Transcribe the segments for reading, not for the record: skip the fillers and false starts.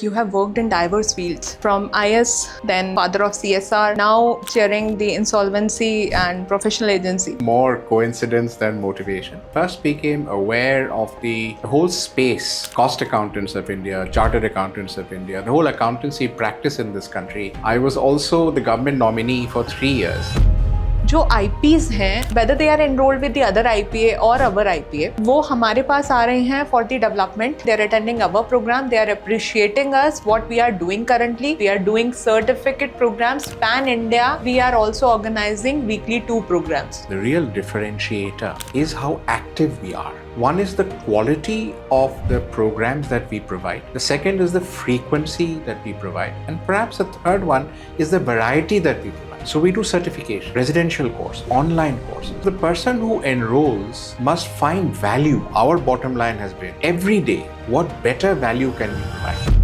You have worked in diverse fields, from IAS, then Father of CSR, now chairing the Insolvency and Professional Agency. More coincidence than motivation. First became aware of the whole space, cost accountants of India, chartered accountants of India, the whole accountancy practice in this country. I was also the government nominee for 3 years. जो IPs हैं, whether they are enrolled with the other IPA or our IPA, वो हमारे पास आ रहे हैं for the development. They are attending our program. They are appreciating us, what we are doing currently. We are doing certificate programs pan India. We are also organizing weekly 2 programs. The real differentiator is how active we are. One is the quality of the programs that we provide. The second is the frequency that we provide. And perhaps the third one is the variety that we provide. So we do certification, residential course, online course. The person who enrolls must find value. Our bottom line has been every day, what better value can we provide?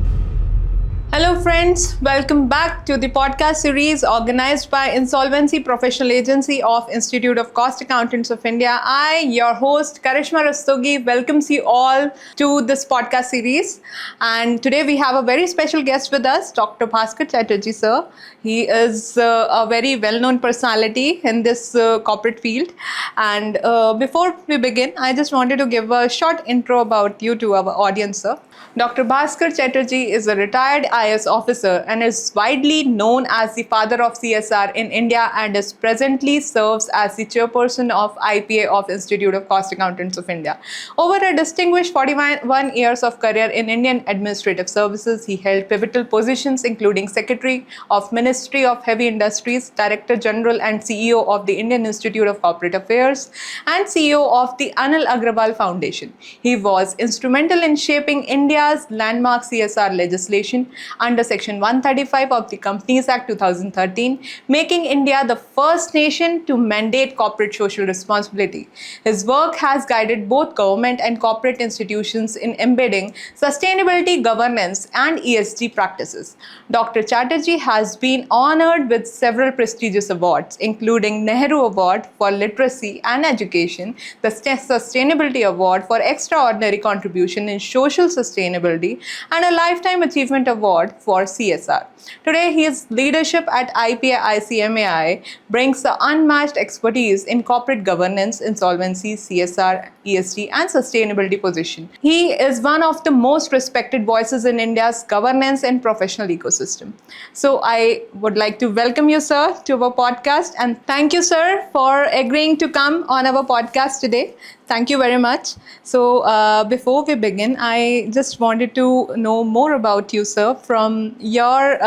Hello friends, welcome back to the podcast series organized by Insolvency Professional Agency of Institute of Cost Accountants of India. I, your host Karishma Rishabh Varshney, welcomes you all to this podcast series. And today we have a very special guest with us, Dr. Bhaskar Chatterjee, sir. He is a very well-known personality in this corporate field. And before we begin, I just wanted to give a short intro about you to our audience, sir. Dr. Bhaskar Chatterjee is a retired IAS officer and is widely known as the Father of CSR in India and is presently serves as the chairperson of IPA of Institute of Cost Accountants of India. Over a distinguished 41 years of career in Indian administrative services, he held pivotal positions including Secretary of Ministry of Heavy Industries, Director General and CEO of the Indian Institute of Corporate Affairs, and CEO of the Anil Agrawal Foundation. He was instrumental in shaping India's landmark CSR legislation under Section 135 of the Companies Act 2013, making India the first nation to mandate corporate social responsibility. His work has guided both government and corporate institutions in embedding sustainability governance and ESG practices. Dr. Chatterjee has been honored with several prestigious awards, including Nehru Award for Literacy and Education, the Sustainability Award for Extraordinary Contribution in Social Sustainability, and a Lifetime Achievement Award for CSR. Today, his leadership at IPA-ICMAI brings the unmatched expertise in corporate governance, insolvency, CSR, ESG, and sustainability position. He is one of the most respected voices in India's governance and professional ecosystem. So I would like to welcome you, sir, to our podcast, and thank you, sir, for agreeing to come on our podcast today. Thank you very much. So before we begin, I just wanted to know more about you, sir, from your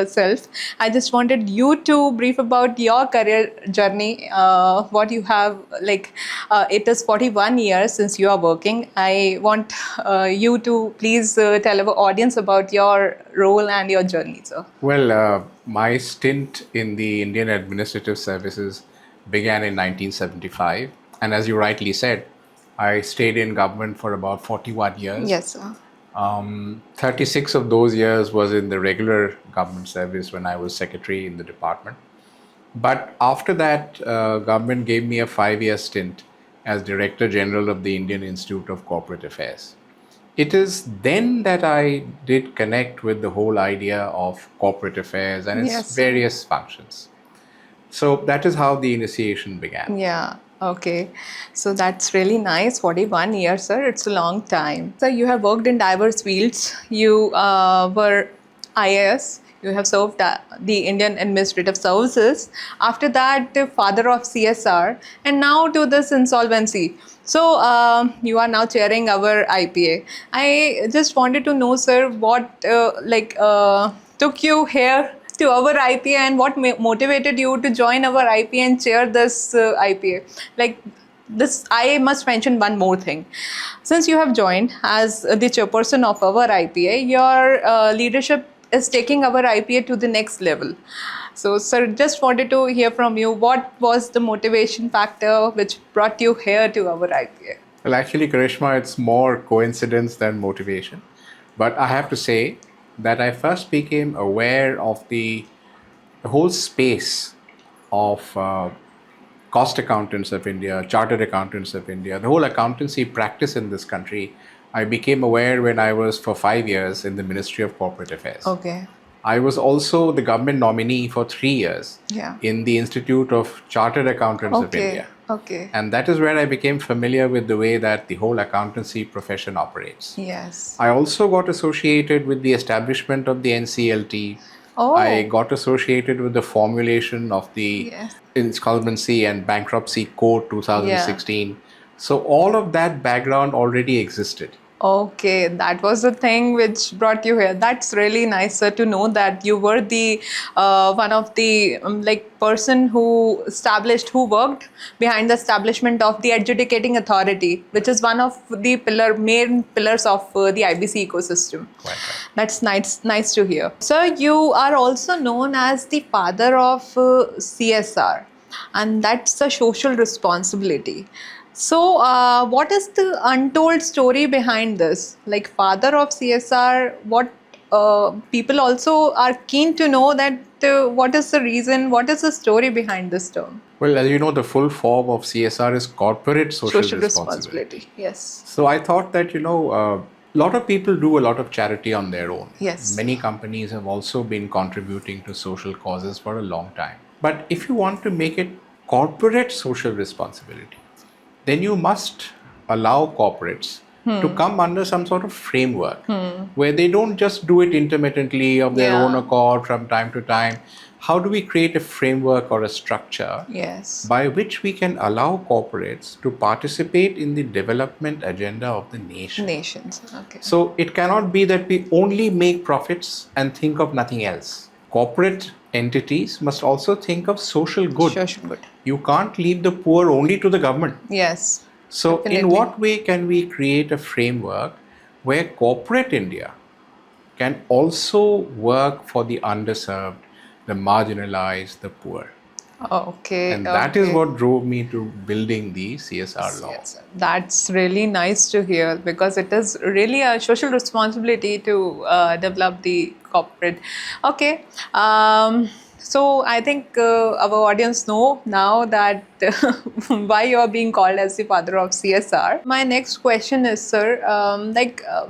self. I just wanted you to brief about your career journey, what you have, it is 41 years since you are working. I want you to please tell our audience about your role and your journey, sir. Well, my stint in the Indian Administrative Services began in 1975. And as you rightly said, I stayed in government for about 41 years. Yes, sir. 36 of those years was in the regular government service when I was secretary in the department. But after that, government gave me a 5-year stint as Director General of the Indian Institute of Corporate Affairs. It is then that I did connect with the whole idea of corporate affairs and its various functions. So that is how the initiation began. Yeah. Okay, so that's really nice. 41 years, sir. It's a long time. So you have worked in diverse fields. You were IAS. You have served the Indian Administrative Services. After that, the Father of CSR, and now to this insolvency. So you are now chairing our IPA. I just wanted to know, sir, what took you here to our IPA and what motivated you to join our IPA and chair this IPA? Like this, I must mention one more thing. Since you have joined as the chairperson of our IPA, your leadership is taking our IPA to the next level. So, sir, just wanted to hear from you, what was the motivation factor which brought you here to our IPA? Well, actually, Karishma, it's more coincidence than motivation. But I have to say that I first became aware of the whole space of cost accountants of India, chartered accountants of India, the whole accountancy practice in this country I became aware when I was for 5 years in the Ministry of Corporate Affairs. Okay. I was also the government nominee for 3 years Yeah. in the Institute of Chartered Accountants of Okay. India. Okay. And that is where I became familiar with the way that the whole accountancy profession operates. Yes. I also got associated with the establishment of the NCLT. Oh. I got associated with the formulation of the Yes. Insolvency and Bankruptcy Code 2016. Yeah. So all of that background already existed. Okay, that was the thing which brought you here. That's really nice, sir, to know that you were the one of the like person who worked behind the establishment of the adjudicating authority, which is one of the main pillars of the IBC ecosystem. Quite right. That's nice to hear. Sir, you are also known as the father of CSR, and that's a social responsibility. So, what is the untold story behind this? Like father of CSR, what people also are keen to know that what is the reason, what is the story behind this term? Well, as you know, the full form of CSR is corporate social responsibility. Yes. So I thought that, a lot of people do a lot of charity on their own. Yes. Many companies have also been contributing to social causes for a long time. But if you want to make it corporate social responsibility, then you must allow corporates to come under some sort of framework where they don't just do it intermittently of their own accord from time to time. How do we create a framework or a structure Yes. by which we can allow corporates to participate in the development agenda of the nation? Nations. Okay. So it cannot be that we only make profits and think of nothing else. Corporate entities must also think of social good. Social good. You can't leave the poor only to the government. Yes. So Definitely. in what way can we create a framework where corporate India can also work for the underserved, the marginalized, the poor? Okay. And that is what drove me to building the CSR law. Yes, that's really nice to hear because it is really a social responsibility to develop the corporate. Okay. So I think our audience know now that why you are being called as the father of CSR. My next question is, sir,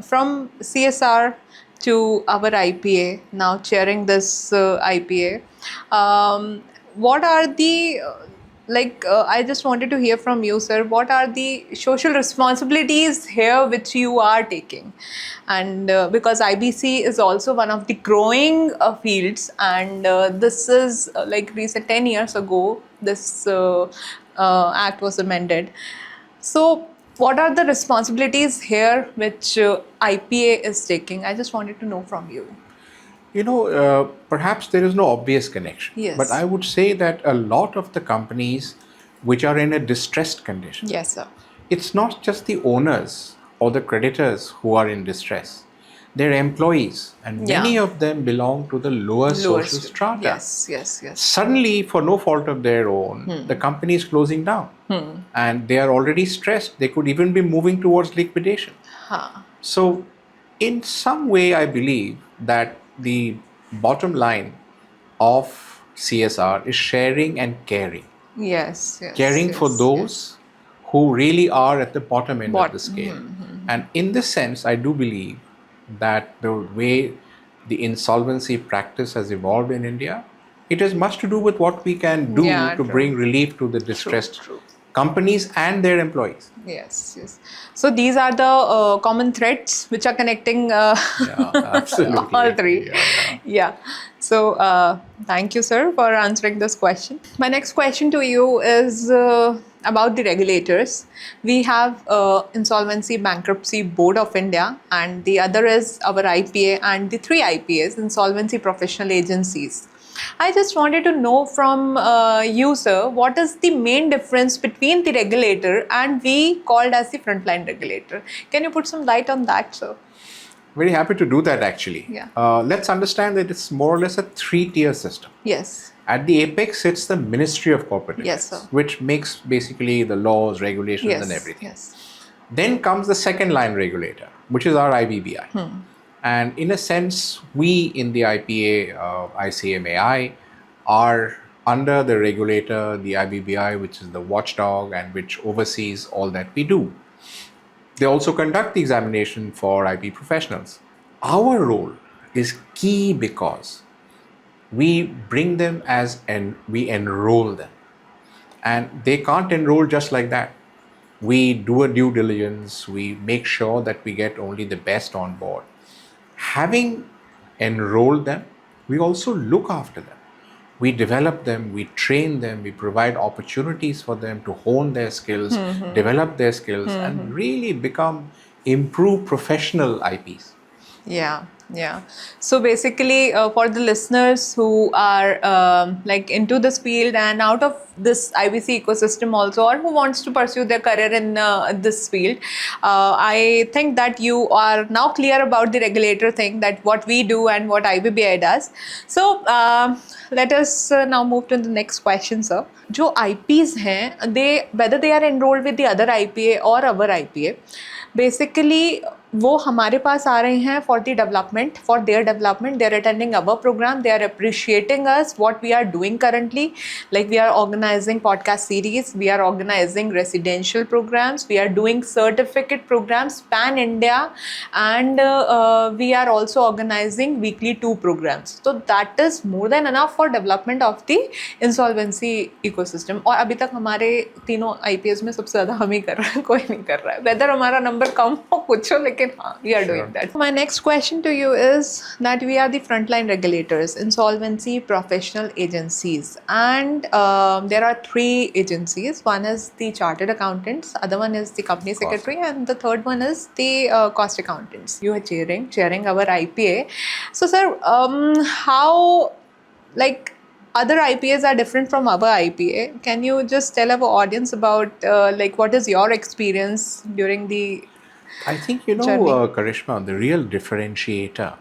from CSR to our IPA, now chairing this IPA, what are the I just wanted to hear from you, sir, what are the social responsibilities here which you are taking? And because IBC is also one of the growing fields, and this is like recent 10 years ago, this act was amended. So, what are the responsibilities here which IPA is taking? I just wanted to know from you. Perhaps there is no obvious connection. Yes. But I would say that a lot of the companies which are in a distressed condition, Yes, sir. it's not just the owners or the creditors who are in distress. They're employees, and many of them belong to the lower social strata. Yes. Suddenly, for no fault of their own, the company is closing down. And they are already stressed. They could even be moving towards liquidation. So, in some way, I believe that the bottom line of CSR is sharing and caring. Yes. Caring for those who really are at the bottom end of the scale. And in this sense, I do believe that the way the insolvency practice has evolved in India, it has much to do with what we can do to bring relief to the distressed companies and their employees. Yes. So these are the common threads which are connecting Absolutely. all three. Yeah. So thank you, sir, for answering this question. My next question to you is about the regulators. We have Insolvency Bankruptcy Board of India, and the other is our IPA and the three IPAs, Insolvency Professional Agencies. I just wanted to know from you, sir, what is the main difference between the regulator and we called as the frontline regulator? Can you put some light on that, sir? Very happy to do that, actually. Yeah. Let's understand that it's more or less a three-tier system. Yes. At the apex sits the Ministry of Corporate Affairs, which makes basically the laws, regulations, and everything. Then comes the second line regulator, which is our IBBI. And in a sense, we in the IPA-ICMAI are under the regulator, the IBBI, which is the watchdog and which oversees all that we do. They also conduct the examination for IP professionals. Our role is key because we bring them and we enroll them. And they can't enroll just like that. We do a due diligence, we make sure that we get only the best on board. Having enrolled them, we also look after them. We develop them, we train them, we provide opportunities for them to hone their skills, develop their skills, and really become improved professional IPs. Yeah, yeah. So basically, for the listeners who are like into this field and out of this IBC ecosystem also, or who wants to pursue their career in this field, I think that you are now clear about the regulator thing, that what we do and what IBBI does. So let us now move to the next question, sir. जो IPs हैं, they whether they are enrolled with the other IPA or our IPA, basically वो हमारे पास आ रहे हैं for the development, for their development. They are attending our program. They are appreciating us, what we are doing currently. Like we are organizing podcast series, we are organizing residential programs, we are doing certificate programs pan India, and we are also organizing weekly 2 programs. So that is more than enough for development of the insolvency ecosystem. और अभी तक हमारे तीनों IPS में सबसे ज़्यादा हम ही कर रहे हैं, कोई नहीं कर रहा है. Whether हमारा नंबर कम हो कुछ हो, लेकिन हाँ, we are doing that. My next question to you is that we are the frontline regulators, insolvency professional agencies, and there are 3 agencies. One is the chartered accountants, other one is the company secretary, and the third one is the cost accountants. You are chairing our IPA. So sir, how, like, other IPAs are different from our IPA. Can you just tell our audience about like what is your experience during the I think, journey? Karishma, the real differentiator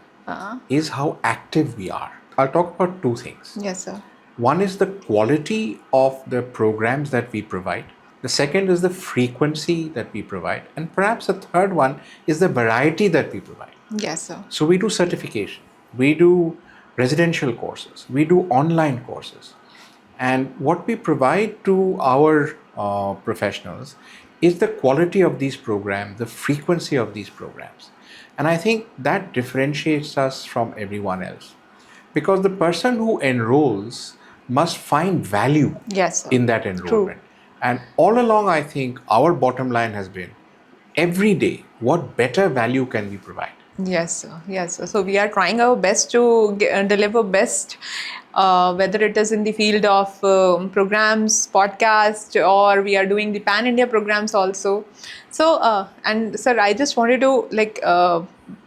is how active we are. I'll talk about 2 things. Yes, sir. One is the quality of the programs that we provide. The second is the frequency that we provide. And perhaps the third one is the variety that we provide. Yes, sir. So we do certification, we do residential courses, we do online courses. And what we provide to our professionals is the quality of these programs, the frequency of these programs. And I think that differentiates us from everyone else. Because the person who enrolls must find value Yes, sir. in that enrollment. And all along, I think our bottom line has been every day, what better value can we provide? Yes, sir. Yes, sir. So we are trying our best to deliver best, whether it is in the field of programs, podcast, or we are doing the Pan India programs also. So, and sir, I just wanted to like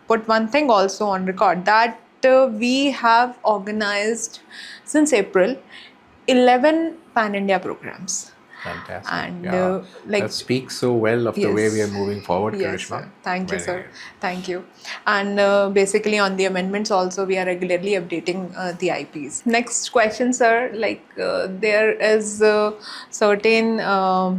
put one thing also on record, that we have organized since April 11 Pan India programs. Fantastic. And like that speaks so well of the way we are yes. moving forward, Yes, Karishma. sir. Thank you, Very sir. good. Thank you. And basically on the amendments also, we are regularly updating the IPs. Next question, sir. Like there is certain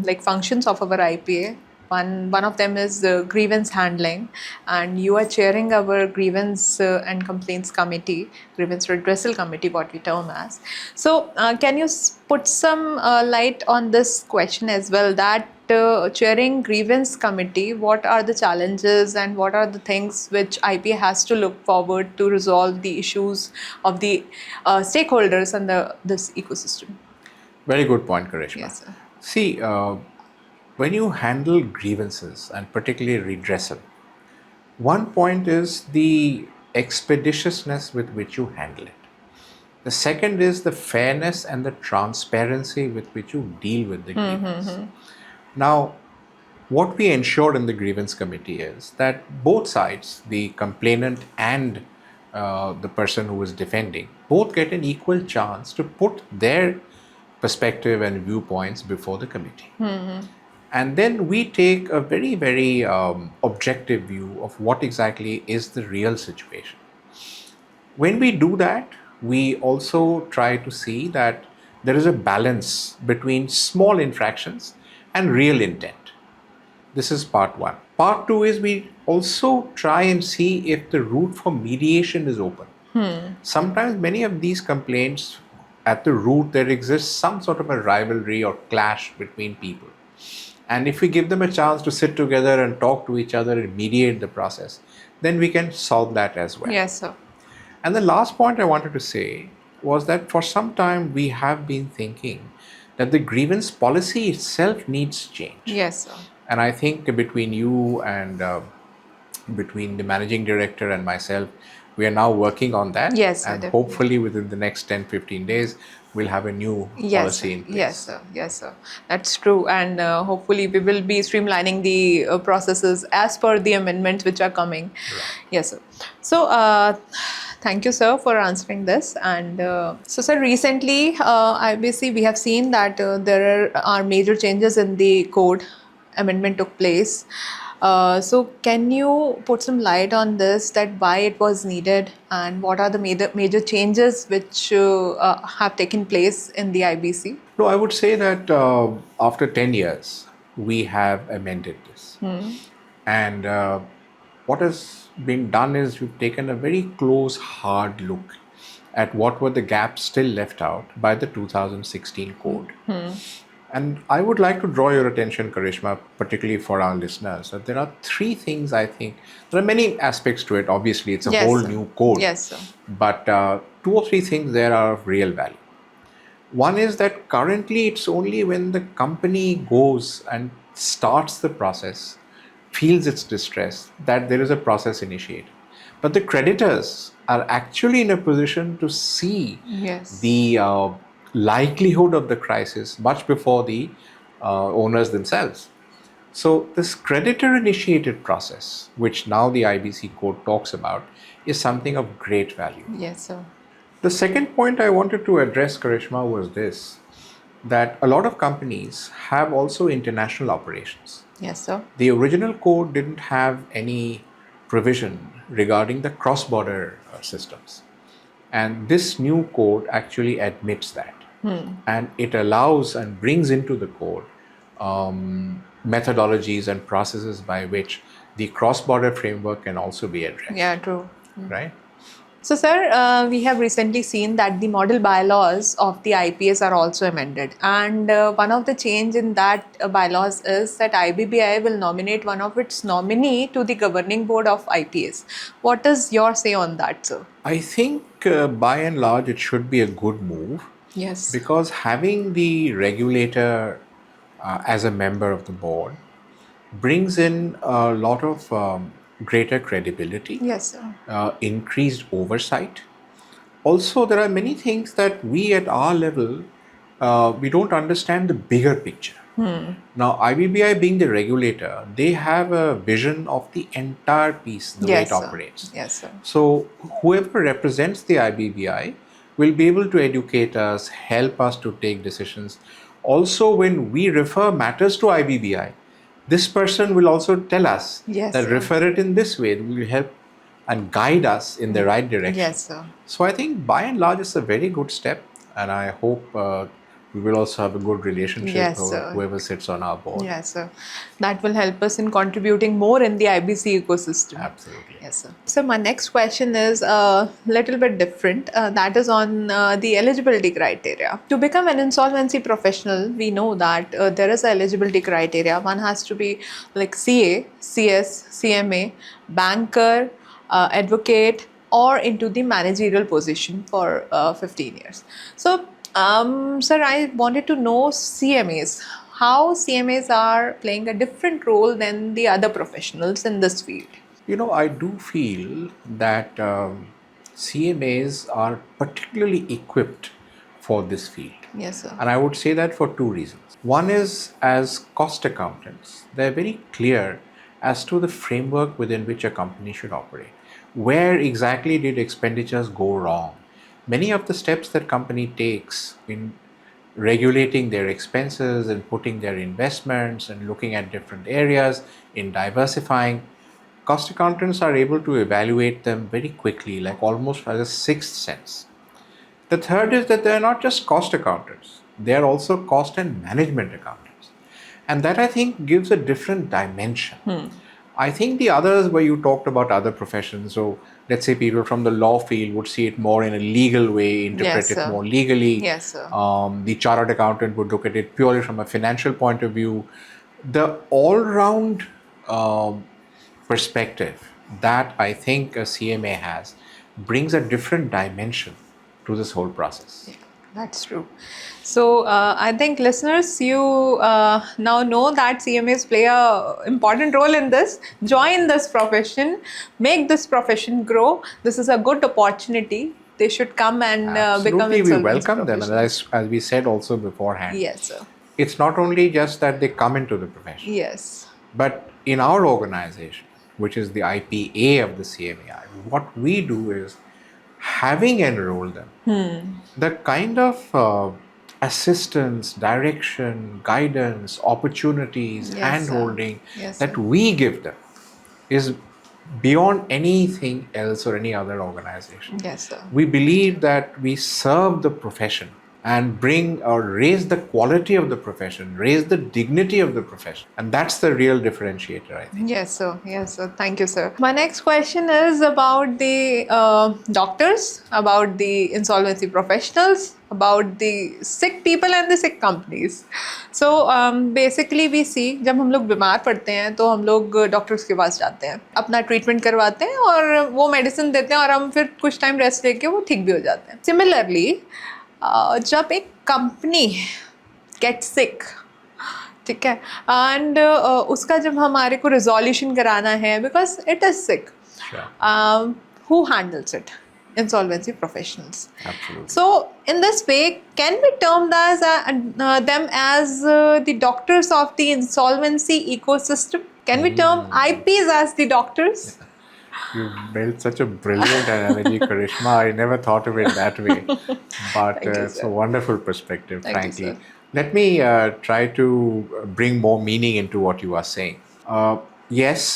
like functions of our IPA. One of them is grievance handling, and you are chairing our grievance and complaints committee, grievance redressal committee, what we term as. So can you put some light on this question as well, that chairing grievance committee, what are the challenges and what are the things which IPA has to look forward to resolve the issues of the stakeholders and this ecosystem? Very good point, Karishma. Yes, sir. See, when you handle grievances and particularly redressal, one point is the expeditiousness with which you handle it. The second is the fairness and the transparency with which you deal with the grievance. Now, what we ensured in the grievance committee is that both sides, the complainant and the person who is defending, both get an equal chance to put their perspective and viewpoints before the committee. And then we take a very, very objective view of what exactly is the real situation. When we do that, we also try to see that there is a balance between small infractions and real intent. This is part 1. Part 2 is we also try and see if the route for mediation is open. Sometimes many of these complaints, at the root there exists some sort of a rivalry or clash between people. And if we give them a chance to sit together and talk to each other and mediate the process, then we can solve that as well. Yes, sir. And the last point I wanted to say was that for some time we have been thinking that the grievance policy itself needs change. Yes, sir. And I think between you and between the managing director and myself, we are now working on that. Yes, sir, And definitely. hopefully within the next 10-15 days, we'll have a new Yes, sir. policy in place. Yes, sir. Yes, sir. That's true. And hopefully we will be streamlining the processes as per the amendments which are coming. Right. Yes, sir. So, thank you, sir, for answering this. And so, sir, recently, obviously, we have seen that there are major changes in the code. Amendment took place. So, can you put some light on this, that why it was needed and what are the major changes which have taken place in the IBC? No, I would say that after 10 years, we have amended this. And what has been done is we've taken a very close, hard look at what were the gaps still left out by the 2016 code. And I would like to draw your attention, Karishma, particularly for our listeners, that there are three things I think. There are many aspects to it. Obviously, it's a Yes, whole sir. new code. Yes, sir. But two or three things there are of real value. One is that currently it's only when the company goes and starts the process, feels its distress, that there is a process initiated. But the creditors are actually in a position to see Yes. the likelihood of the crisis much before the owners themselves. So this creditor initiated process, which now the IBC code talks about, is something of great value. Yes, sir. The second point I wanted to address, Karishma, was this, that a lot of companies have also international operations. Yes, sir. The original code didn't have any provision regarding the cross-border systems. And this new code actually admits that. And it allows and brings into the code methodologies and processes by which the cross-border framework can also be addressed. Yeah, true. Right? So, sir, we have recently seen that the model bylaws of the IPS are also amended. And one of the change in that bylaws is that IBBI will nominate one of its nominee to the governing board of IPS. What is your say on that, sir? I think by and large it should be a good move. Yes. Because having the regulator as a member of the board brings in a lot of greater credibility, Yes, sir. increased oversight. Also, there are many things that we at our level, we don't understand the bigger picture. Now, IBBI being the regulator, they have a vision of the entire piece, the way Yes, it sir. operates. Yes, sir. So, whoever represents the IBBI will be able to educate us, help us to take decisions. Also, when we refer matters to IBBI, this person will also tell us Yes, that sir. refer it in this way. It will help and guide us in the right direction. Yes, sir. So I think by and large it's a very good step, and I hope we will also have a good relationship Yes, with sir. whoever sits on our board. Yes, sir. That will help us in contributing more in the IBC ecosystem. Absolutely. Yes, sir. So my next question is a little bit different. That is on the eligibility criteria. To become an insolvency professional, we know that there is a eligibility criteria. One has to be like CA, CS, CMA, banker, advocate, or into the managerial position for 15 years. So, sir, I wanted to know CMAs. How CMAs are playing a different role than the other professionals in this field. You know, I do feel that CMAs are particularly equipped for this field. Yes, sir. And I would say that for two reasons. One is, as cost accountants, they're very clear as to the framework within which a company should operate. Where exactly did expenditures go wrong? Many of the steps that company takes in regulating their expenses and putting their investments and looking at different areas in diversifying, cost accountants are able to evaluate them very quickly, like almost as a sixth sense. The third is that they are not just cost accountants, they are also cost and management accountants. And that I think gives a different dimension. I think the others where you talked about other professions, so let's say people from the law field would see it more in a legal way, interpret Yes, it sir. more legally. Yes, sir. The chartered accountant would look at it purely from a financial point of view. the all-round um, perspective that I think a CMA has brings a different dimension to this whole process. That's true. So I think listeners, you now know that CMAs play a important role in this. Join this profession, make this profession grow. This is a good opportunity. They should come and become Absolutely, we insolvency welcome them. And professionals. as we said also beforehand, Yes, sir. it's not only just that they come into the profession, Yes. but in our organization, which is the IPA of the CMAI, what we do is, having enrolled them, the kind of assistance, direction, guidance, opportunities, Yes, hand sir. holding Yes, that sir. we give them is beyond anything else or any other organization. Yes, sir. We believe that we serve the profession and bring or raise the quality of the profession, raise the dignity of the profession. And that's the real differentiator, I think. Yes, sir. Yes, sir. Thank you, sir. My next question is about the doctors, about the insolvency professionals, about the sick people and the sick companies. So basically we see, जब हम लोग बीमार पड़ते हैं तो हम लोग doctors के पास जाते हैं, अपना ट्रीटमेंट करवाते हैं और वो मेडिसिन देते हैं और हम फिर कुछ टाइम रेस्ट लेके वो ठीक भी हो जाते हैं. सिमिलरली जब एक कंपनी गेट सिक, ठीक है, एंड उसका जब हमारे को रिजोल्यूशन कराना है because it is sick, who handles it? Insolvency professionals. Absolutely. So in this way, can we term them as the doctors of the insolvency ecosystem? Can we term IPs as the doctors? You made such a brilliant analogy, Karishma. I never thought of it that way. But Thank you, it's sir. a wonderful perspective, Thank you, frankly. sir. Let me try to bring more meaning into what you are saying. Yes,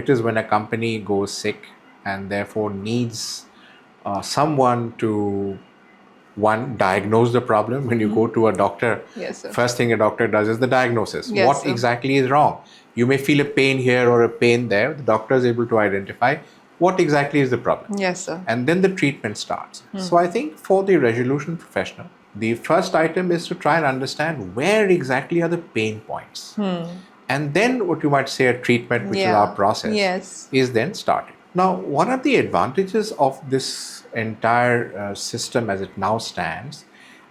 it is when a company goes sick and therefore needs someone to, one, diagnose the problem. When you go to a doctor, Yes, sir. first thing a doctor does is the diagnosis. Yes, What sir. exactly is wrong? You may feel a pain here or a pain there. The doctor is able to identify what exactly is the problem. Yes, sir. And then the treatment starts. So I think for the resolution professional, the first item is to try and understand where exactly are the pain points. And then what you might say a treatment, which is Yeah. our process, Yes. is then started. Now, one of the advantages of this entire system as it now stands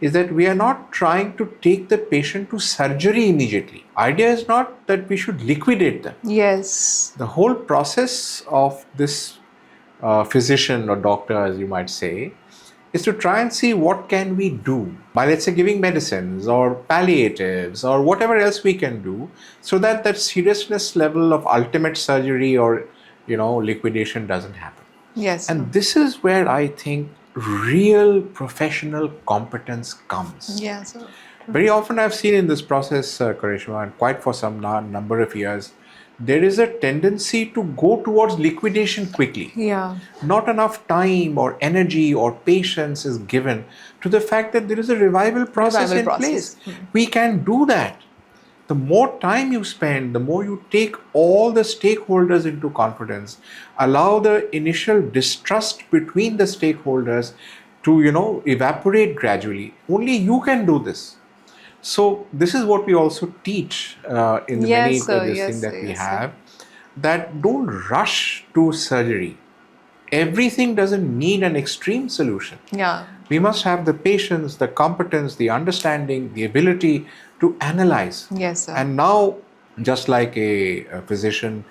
is that we are not trying to take the patient to surgery immediately. Idea is not that we should liquidate them. Yes. The whole process of this physician or doctor, as you might say, is to try and see what can we do by, let's say, giving medicines or palliatives or whatever else we can do, so that that seriousness level of ultimate surgery or liquidation doesn't happen. Yes, sir. And this is where I think real professional competence comes. Yes, sir. Very often I've seen in this process, Karishma, and quite for some number of years, there is a tendency to go towards liquidation quickly. Yeah. Not enough time or energy or patience is given to the fact that there is a revival process Revival in process. place. We can do that. The more time you spend, the more you take all the stakeholders into confidence, allow the initial distrust between the stakeholders to, evaporate gradually. Only you can do this. So this is what we also teach in the Yes, many sir. this Yes, thing that sir. we Yes, sir. have, that don't rush to surgery. Everything doesn't need an extreme solution. Yeah. We must have the patience, the competence, the understanding, the ability to analyze. Yes, sir. And now, just like a physician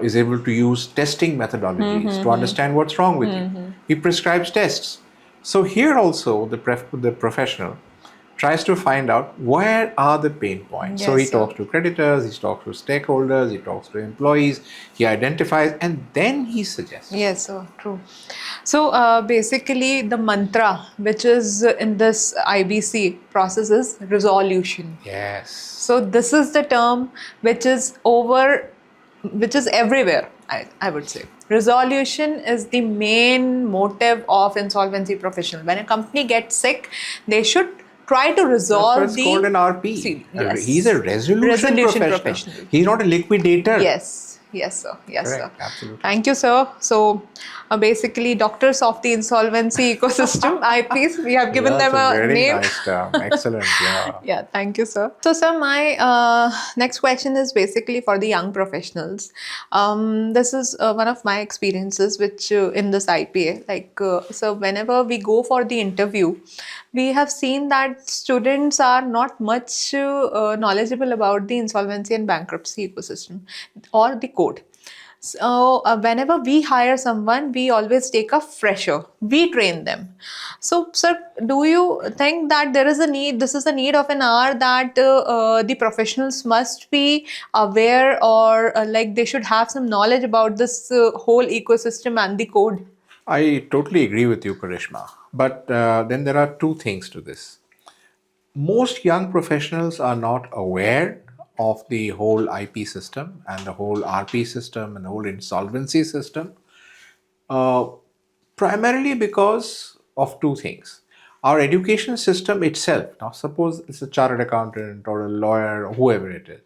is able to use testing methodologies to understand what's wrong with you, he prescribes tests. So here also, the professional tries to find out where are the pain points. So Yes, he sir. talks to creditors, he talks to stakeholders, he talks to employees, he identifies, and then he suggests. Yes, sir. True. So basically, the mantra which is in this IBC process is resolution. Yes. So this is the term which is everywhere, I would say. Resolution is the main motive of insolvency professional. When a company gets sick, they should try to resolve That's what's called an RP. Yes. He's a resolution professional. He's not a liquidator. Yes, yes, sir. Yes, Correct. sir. Absolutely. Thank you, sir. So, basically doctors of the insolvency ecosystem, IPs. We have given That's them a a very name. nice term. Excellent. Yeah. Yeah, thank you, sir. So, sir, my next question is basically for the young professionals. This is one of my experiences, which in this IPA, so whenever we go for the interview, we have seen that students are not much knowledgeable about the insolvency and bankruptcy ecosystem or the code. So, whenever we hire someone, we always take a fresher. We train them. So, sir, do you think that there is a need? This is a need of an hour that the professionals must be aware, or like they should have some knowledge about this whole ecosystem and the code. I totally agree with you, Karishma. But then there are two things to this. Most young professionals are not aware of the whole IP system and the whole RP system and the whole insolvency system, uh, primarily because of two things. Our education system itself, now suppose it's a chartered accountant or a lawyer or whoever it is,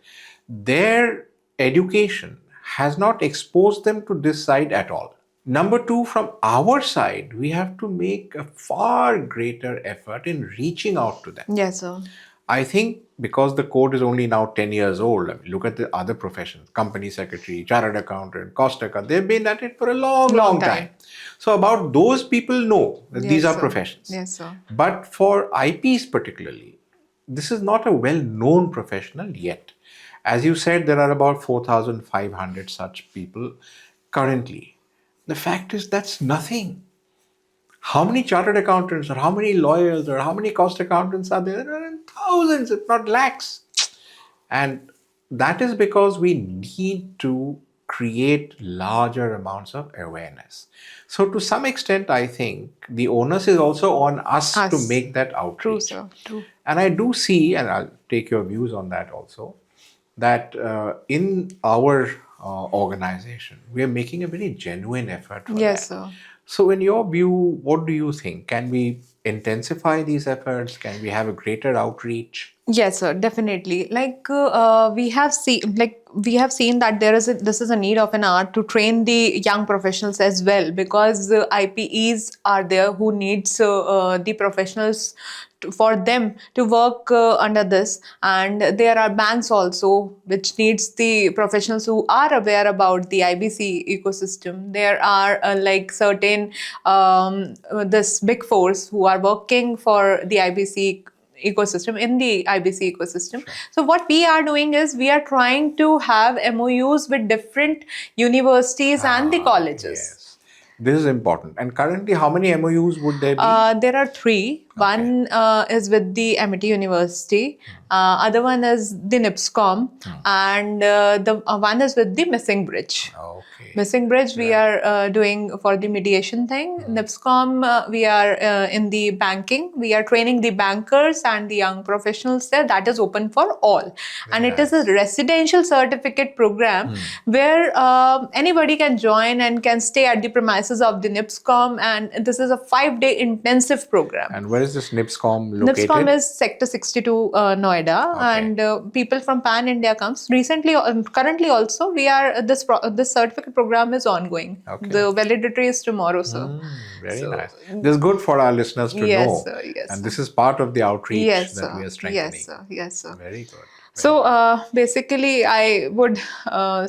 their education has not exposed them to this side at all. Number two, from our side, we have to make a far greater effort in reaching out to them. Yes, sir. I think because the code is only now 10 years old, I mean, look at the other professions, company secretary, chartered accountant, cost accountant, they've been at it for a long time. So about those people know that these Yes, are sir. professions. Yes, sir. But for IPs particularly, this is not a well-known professional yet. As you said, there are about 4,500 such people currently. The fact is that's nothing. How many chartered accountants or how many lawyers or how many cost accountants are there? There are thousands, if not lakhs. And that is because we need to create larger amounts of awareness. So, to some extent, I think the onus is also on us to Us. make that outreach. True, sir. True. And I do see, and I'll take your views on that also, that in our organization, we are making a very genuine effort for Yes, that. sir. So, in your view, what do you think? Can we intensify these efforts? Can we have a greater outreach? Yes, sir, definitely. We have seen that this is a need of an hour to train the young professionals as well, because IPEs are there who needs the professionals for them to work under this, and there are banks also which needs the professionals who are aware about the IBC ecosystem. There are certain this big fours who are working for the IBC ecosystem, in the IBC ecosystem. Sure. So what we are doing is we are trying to have MOUs with different universities and the colleges. Yes. This is important. And currently, how many MOUs would there be? There are three. One is with the Amity University, other one is the NIPSCOM, and the one is with the Missing Bridge. Okay. Missing Bridge, we are doing for the mediation thing. NIPSCOM, we are in the banking. We are training the bankers and the young professionals there. That is open for all. And it is a residential certificate program where anybody can join and can stay at the premises of the NIPSCOM. And this is a 5-day intensive program. And where is this NIPSCOM located? NIPSCOM is Sector 62, Noida, and people from Pan India comes. Recently, currently also, we are this certificate program is ongoing. The validity is tomorrow, sir. Very nice. This is good for our listeners to know. Sir, yes, and sir. this is part of the outreach Yes, that sir. we are strengthening. Yes, sir. Yes, sir. Very good. So basically, I would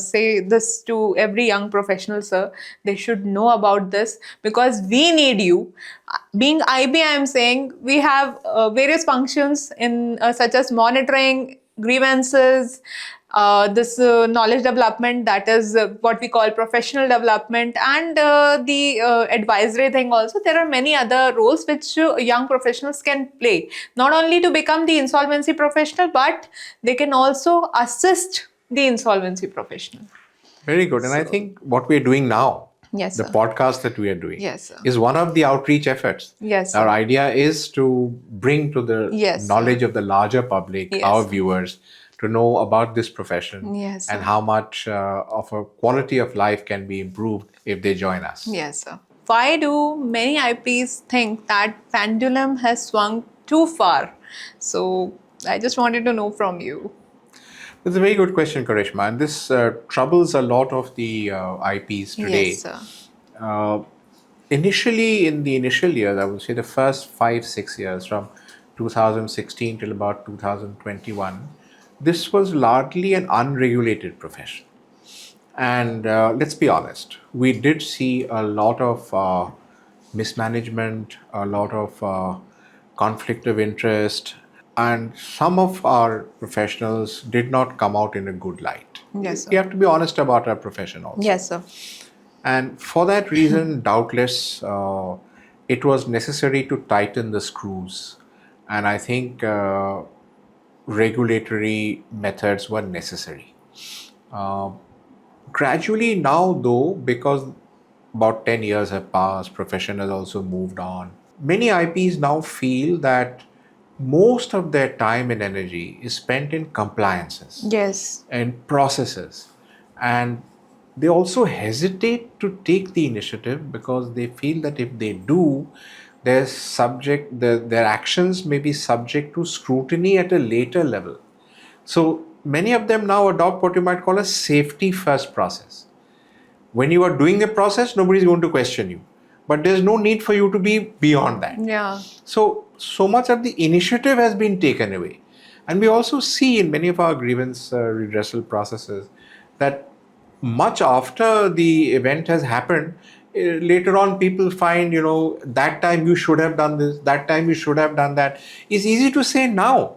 say this to every young professional, sir. They should know about this because we need you. Being IB, I am saying we have various functions in such as monitoring grievances, this knowledge development, that is what we call professional development, and the advisory thing also. There are many other roles which young professionals can play, not only to become the insolvency professional, but they can also assist the insolvency professional. Very good. And I think what we are doing now, Yes, the sir. podcast that we are doing, Yes, sir. is one of the outreach efforts. Yes, sir. Our idea is to bring to the Yes, knowledge of the larger public, Yes, our sir. viewers, to know about this profession Yes, and sir. how much of a quality of life can be improved if they join us. Yes, sir. Why do many IPs think that pendulum has swung too far? So I just wanted to know from you. That's a very good question, Karishma. And this troubles a lot of the IPs today. Yes, sir. Initially, in the initial years, I would say the first 5, 6 years from 2016 till about 2021, this was largely an unregulated profession. And let's be honest, we did see a lot of mismanagement, a lot of conflict of interest, and some of our professionals did not come out in a good light. Yes, sir. We have to be honest about our profession also. Yes, sir. And for that reason, doubtless, it was necessary to tighten the screws. And I think regulatory methods were necessary. Uh, Gradually now, though, because about 10 years have passed, profession has also moved on. Many IPs now feel that most of their time and energy is spent in compliances Yes. and processes. And they also hesitate to take the initiative because they feel that if they do, their actions may be subject to scrutiny at a later level. So many of them now adopt what you might call a safety first process. When you are doing a process, nobody is going to question you. But there's no need for you to be beyond that. Yeah. So much of the initiative has been taken away. And we also see in many of our grievance redressal processes that much after the event has happened, later on people find, that time you should have done this, that time you should have done that. It's easy to say now.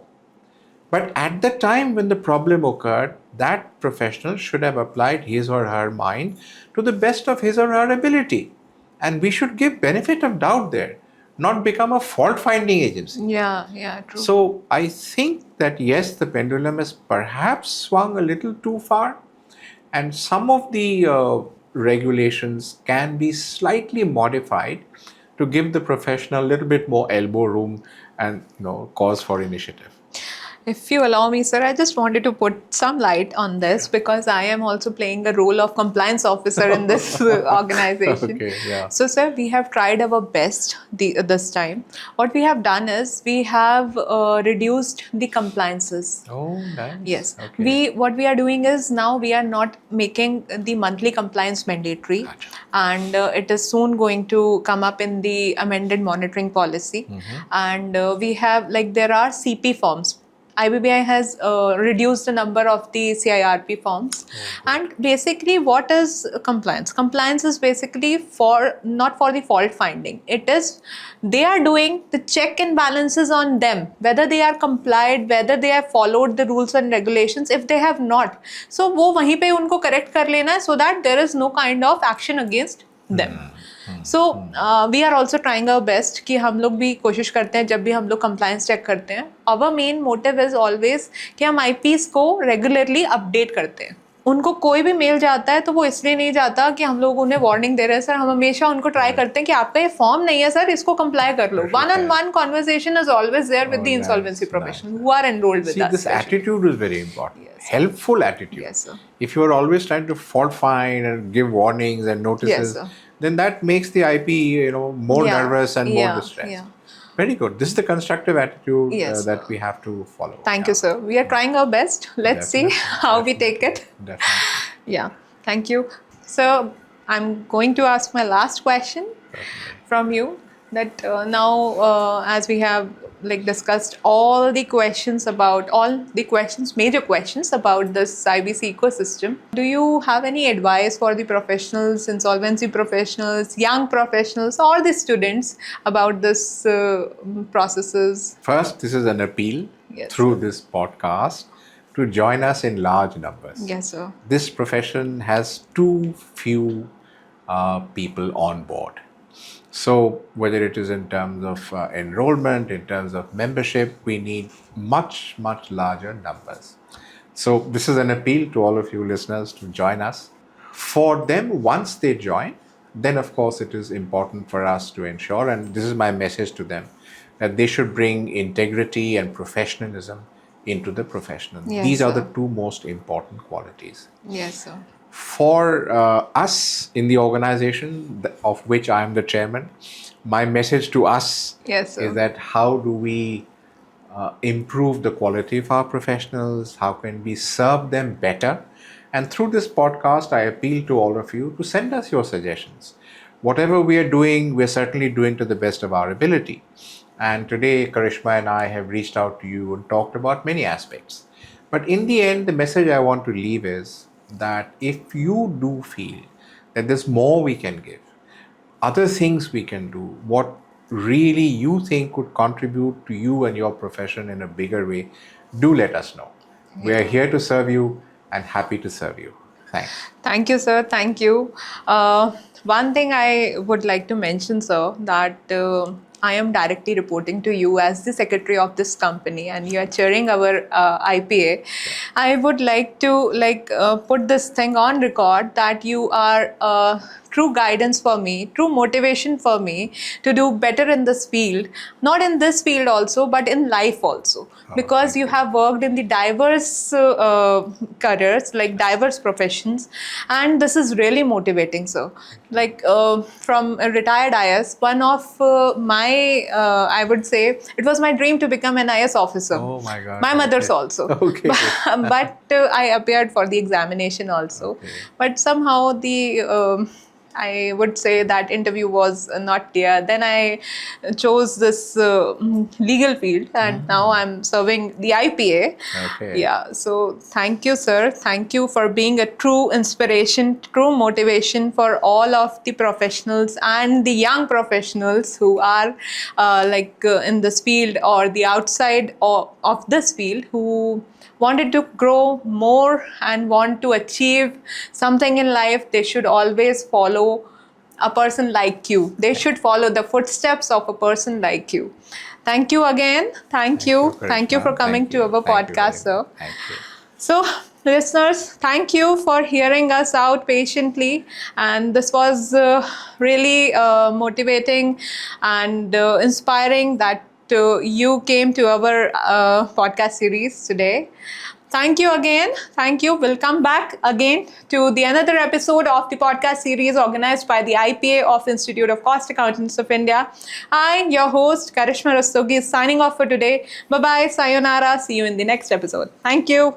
But at the time when the problem occurred, that professional should have applied his or her mind to the best of his or her ability. And we should give benefit of doubt there, not become a fault-finding agency. Yeah, true. So I think that yes, the pendulum has perhaps swung a little too far, and some of the regulations can be slightly modified to give the professional a little bit more elbow room and cause for initiative. If you allow me, sir, I just wanted to put some light on this because I am also playing a role of compliance officer in this organization. Okay, yeah. So, sir, we have tried our best this time. What we have done is we have reduced the compliances. Oh, nice. Yes. Okay. What we are doing is now we are not making the monthly compliance mandatory. Gotcha. And it is soon going to come up in the amended monitoring policy. And we have, there are CP forms. IBBI has reduced the number of the CIRP forms. And basically, what is compliance? Compliance is basically not for the fault finding. It is, they are doing the check and balances on them, whether they are complied, whether they have followed the rules and regulations. If they have not, so वो वहीं पे उनको correct कर लेना है so that there is no kind of action against them. So we are also trying our best कि हम लोग भी कोशिश करते हैं जब भी हम लोग compliance check करते हैं. Our main motive is always कि हम IPs को regularly update करते हैं. उनको कोई भी मेल जाता है तो वो इसलिए नहीं जाता कि हम लोग उन्हें वार्निंग दे रहे हैं सर. हम हमेशा उनको ट्राई करते हैं कि आपका ये फॉर्म नहीं है सर, इसको कंप्लाई कर लो. One-on-one conversation is always there with the insolvency professionals who are enrolled with us. This attitude is very important. Yes. Helpful attitude. Yes, sir. If you are always trying to fault find and give warnings and notices, Yes, sir. then that makes the IP more nervous and more distressed. Yeah. Very good. This is the constructive attitude Yes, that we have to follow. Thank you, sir. We are trying our best. Let's see how we take it. Definitely. Yeah, thank you. So I'm going to ask my last question from you. That now, as we have discussed major questions about this IBC ecosystem, do you have any advice for the professionals, insolvency professionals, young professionals, or the students about this processes? First, this is an appeal through this podcast to join us in large numbers. Yes, sir. This profession has too few people on board. So whether it is in terms of enrollment, in terms of membership, we need much, much larger numbers. So this is an appeal to all of you listeners to join us. For them, once they join, then of course it is important for us to ensure, and this is my message to them, that they should bring integrity and professionalism into the profession. Yes, These are sir. the two most important qualities. Yes, sir. For us in the organization of which I am the chairman, my message to us Yes, sir. is that how do we improve the quality of our professionals? How can we serve them better? And through this podcast, I appeal to all of you to send us your suggestions. whatever we are doing, we're certainly doing to the best of our ability. And today, Karishma and I have reached out to you and talked about many aspects. But in the end, the message I want to leave is that if you do feel that there's more we can give, other things we can do, what really you think could contribute to you and your profession in a bigger way, do let us know. We are here to serve you and happy to serve you. Thanks. Thank you, sir. Thank you. One thing I would like to mention, sir, that I am directly reporting to you as the secretary of this company, and you are chairing our IPA. I would like to put this thing on record that you are true guidance for me, true motivation for me to do better in this field, not in this field also, but in life also, because you have worked in the diverse careers, like diverse professions, and this is really motivating, sir. Like from a retired IAS, one of my, I would say, it was my dream to become an IAS officer. Oh my God. My mother's also. Okay. But I appeared for the examination also. Okay. But somehow the I would say that interview was not there. Then I chose this legal field, and now I'm serving the IPA. Okay. Yeah. So thank you, sir. Thank you for being a true inspiration, true motivation for all of the professionals and the young professionals who are in this field or the outside of this field, who wanted to grow more and want to achieve something in life. They should always follow a person like you. They should follow the footsteps of a person like you. Thank you again. Thank you. Thank you for coming to our podcast, sir. Thank you. So, listeners, thank you for hearing us out patiently. And this was really motivating and inspiring that you came to our podcast series today. Thank you again. Thank you. We'll come back again to the another episode of the podcast series organized by the IPA of Institute of Cost Accountants of India. I, your host, Karishma Rishabh Varshney, is signing off for today. Bye-bye. Sayonara. See you in the next episode. Thank you.